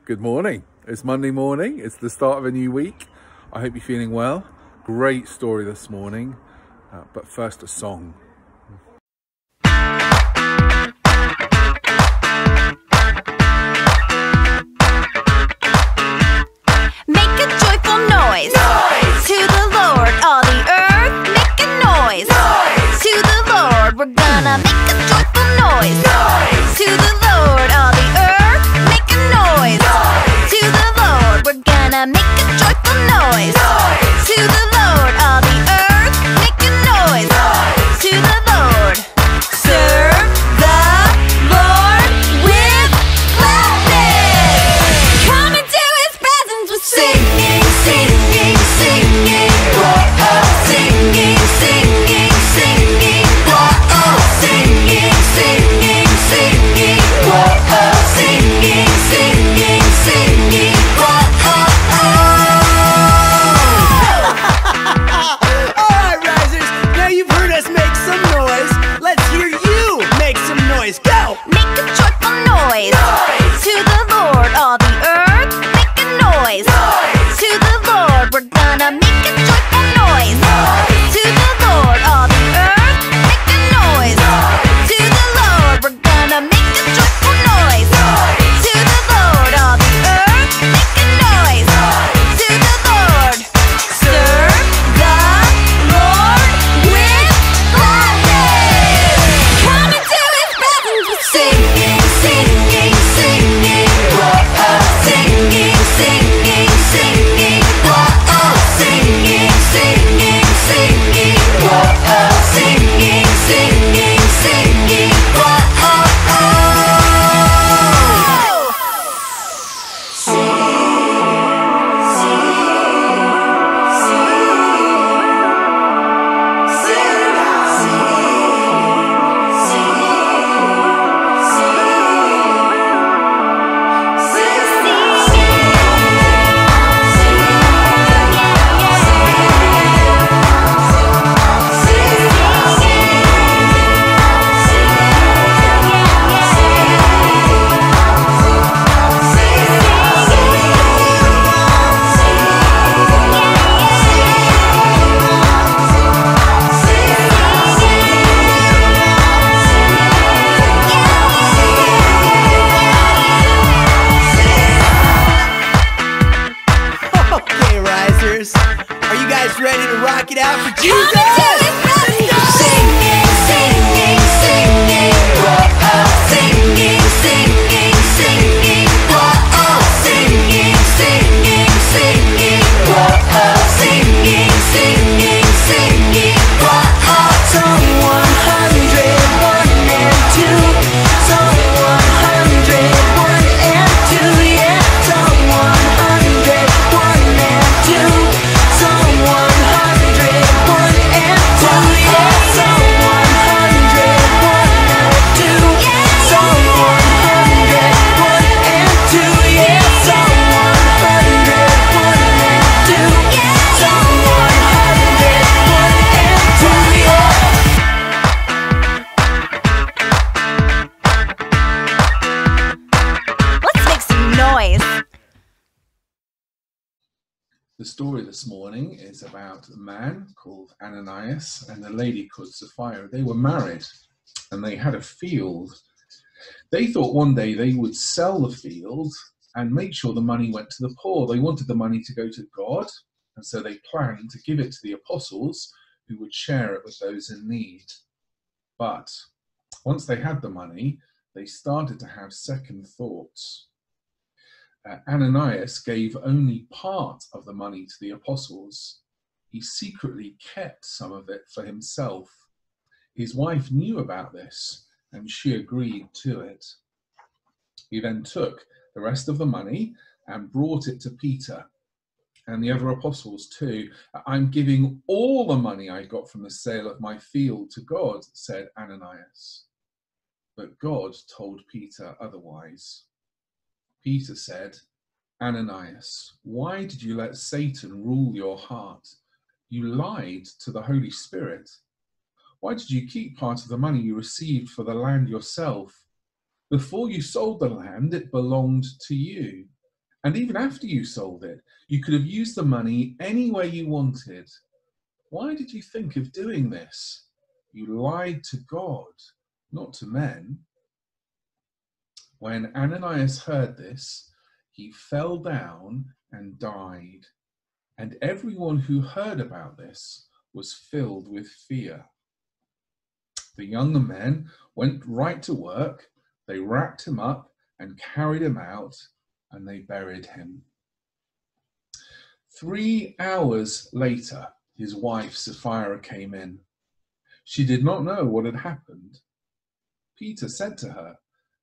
Good morning. It's Monday morning. It's the start of a new week. I hope you're feeling well. Great story this morning. But first, a song. Make a joyful noise. Noise! To the Lord, all the earth. Make a noise. Noise! To the Lord, we're gonna make a joyful noise. Noise! To the Lord, all the earth. Make a noise. Noise! To the Lord, we're gonna make a joyful noise. Noise! To the Lord, all the earth. Make a noise. Noise! To the Lord. Serve the Lord with gladness. Come into His presence with singing, singing, singing. Whoa, singing, singing, singing. Whoa, singing, singing, singing. Whoa, singing, singing, singing. Whoa. All right, risers. Now you've heard us make some noise. Let's hear you make some noise. Go! Make a joyful noise. Noise! To the Lord, all the earth. Make a noise. Noise! To the Lord, we're gonna make a joyful noise. Noise! To the Lord, all the earth. Make a noise. Noise! To the Lord, we're gonna make a joyful noise. Noise! To the Lord, all the earth. Make a noise. Noise! To the Lord. Serve the Lord with gladness. Come into His presence with singing, singing, singing. Whoa, singing, singing, singing. Whoa, singing, singing, singing. Whoa, singing, singing, singing. Whoa. Okay, risers. Are you guys ready to rock it out for Jesus? Come into His presence. Singing, singing, singing. Whoa, singing, singing, singing. Whoa, singing, singing, singing. Whoa, singing, singing, singing. Whoa. Psalm 100, 1 and 2. Psalm 100, 1 and 2. Yeah. Psalm 100, 1 and 2. Psalm 100, 1 and 2. Yeah. Psalm 100, 1 and 2. Psalm 100, 1 and 2. Yeah. Psalm 100, 1 and 2. Psalm 100, 1 and 2. Yeah. Let's make some noise. The story this morning is about a man called Ananias and a lady called Sapphira. They were married and they had a field. They thought one day they would sell the field and make sure the money went to the poor. They wanted the money to go to God, and so they planned to give it to the apostles who would share it with those in need. But once they had the money, they started to have second thoughts. Ananias gave only part of the money to the apostles. He secretly kept some of it for himself. His wife knew about this, and she agreed to it. He then took the rest of the money and brought it to Peter and the other apostles too. "I'm giving all the money I got from the sale of my field to God," said Ananias. But God told Peter otherwise. Peter said, "Ananias, why did you let Satan rule your heart? You lied to the Holy Spirit. Why did you keep part of the money you received for the land yourself? Before you sold the land, it belonged to you. And even after you sold it, you could have used the money any way you wanted. Why did you think of doing this? You lied to God, not to men." When Ananias heard this, he fell down and died. And everyone who heard about this was filled with fear. The younger men went right to work. They wrapped him up and carried him out, and they buried him. 3 hours later, his wife Sapphira came in. She did not know what had happened. Peter said to her,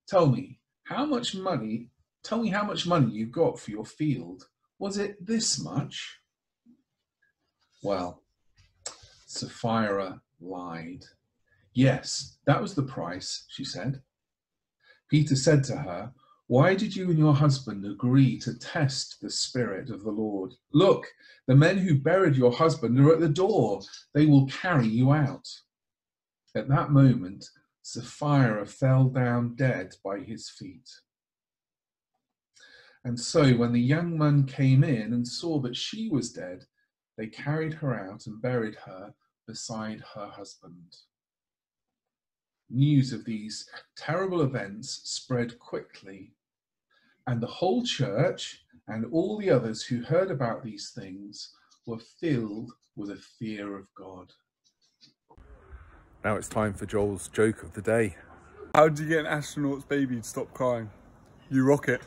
Tell me how much money you got for your field. Was it this much?" Well, Sapphira lied. "Yes, that was the price," she said. Peter said to her, "Why did you and your husband agree to test the Spirit of the Lord? Look, the men who buried your husband are at the door. They will carry you out." At that moment, Sapphira fell down dead by his feet. And so when the young men came in and saw that she was dead, they carried her out and buried her beside her husband. News of these terrible events spread quickly, and the whole church and all the others who heard about these things were filled with a fear of God. Now it's time for Joel's joke of the day. How do you get an astronaut's baby to stop crying? You rock it.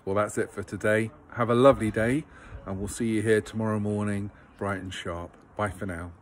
Well, that's it for today. Have a lovely day, and we'll see you here tomorrow morning, bright and sharp. Bye for now.